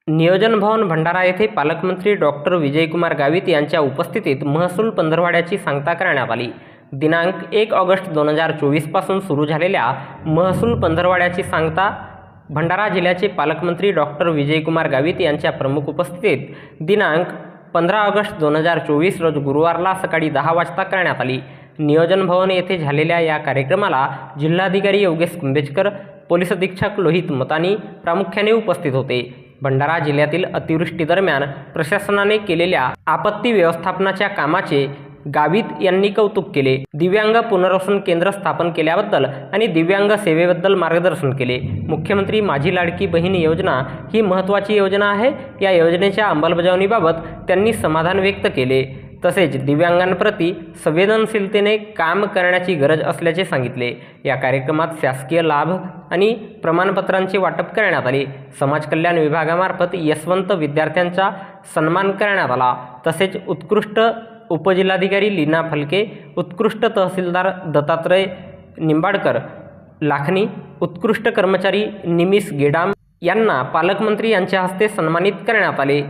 नियोजन भवन भंडारा येथे पालकमंत्री डॉक्टर विजयकुमार गावित यांच्या उपस्थितीत महसूल पंधरवड्याची सांगता करण्यात आली। दिनांक 1 ऑगस्ट 2024 पासून सुरू झालेल्या महसूल पंधरवड्याची सांगता भंडारा जिल्ह्याचे पालकमंत्री डॉक्टर विजयकुमार गावित यांच्या प्रमुख उपस्थितीत दिनांक 15 ऑगस्ट 2024 रोज गुरुवारला सकाळी 10 वाजता करण्यात आली। नियोजन भवन येथे झालेल्या या कार्यक्रमाला जिल्हाधिकारी योगेश कुंभेजकर, पोलीस अधीक्षक लोहित मतानी प्रामुख्याने उपस्थित होते। भंडारा जिल्ह्यातील अतिवृष्टी दरम्यान प्रशासनाने केलेल्या आपत्ती व्यवस्थापनाच्या कामाचे गावित यांनी कौतुक केले। दिव्यांग पुनर्वसन केंद्र स्थापन केल्याबद्दल आणि दिव्यांग सेवेबद्दल मार्गदर्शन केले। मुख्यमंत्री माझी लाडकी बहीण योजना ही महत्त्वाची योजना आहे। या योजनेच्या अंमलबजावणीबाबत त्यांनी समाधान व्यक्त केले। तसेच दिव्यांगांप्रती संवेदनशीलतेने काम करण्याची गरज असल्याचे सांगितले। या कार्यक्रमात शासकीय लाभ आणि प्रमाणपत्रांचे वाटप करण्यात आले। समाज कल्याण विभागामार्फत यशवंत विद्यार्थ्यांचा सन्मान करण्यात आला। तसेच उत्कृष्ट उपजिल्हाधिकारी लीना फलके, उत्कृष्ट तहसीलदार दत्तात्रय निंबाडकर लाखनी, उत्कृष्ट कर्मचारी निमिष गेडाम यांना पालकमंत्री यांच्या हस्ते सन्मानित करण्यात आले।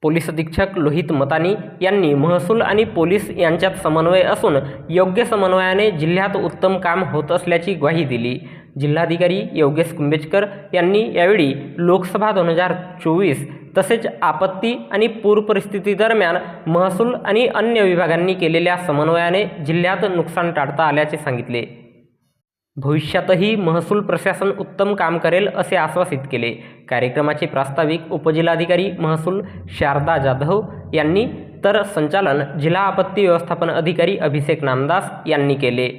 पोलीस अधीक्षक लोहित मतानी यांनी महसूल आणि पोलीस यांच्यात समन्वय असून योग्य समन्वयाने जिल्ह्यात उत्तम काम होत असल्याची ग्वाही दिली। जिल्हाधिकारी योगेश कुंभेजकर यांनी यावेळी लोकसभा 2024 तसेच आपत्ती आणि पूर परिस्थिती दरम्यान महसूल आणि अन्य विभागांनी केलेल्या समन्वयाने जिल्ह्यात नुकसान टाळता आल्याचे सांगितले। भविष्यातही महसूल प्रशासन उत्तम काम करेल असे आश्वासित केले। कार्यक्रमाचे प्रास्ताविक उपजिल्हाधिकारी महसूल शारदा जाधव यांनी तर संचालन जिल्हा आपत्ती व्यवस्थापन अधिकारी अभिषेक नामदास यांनी केले।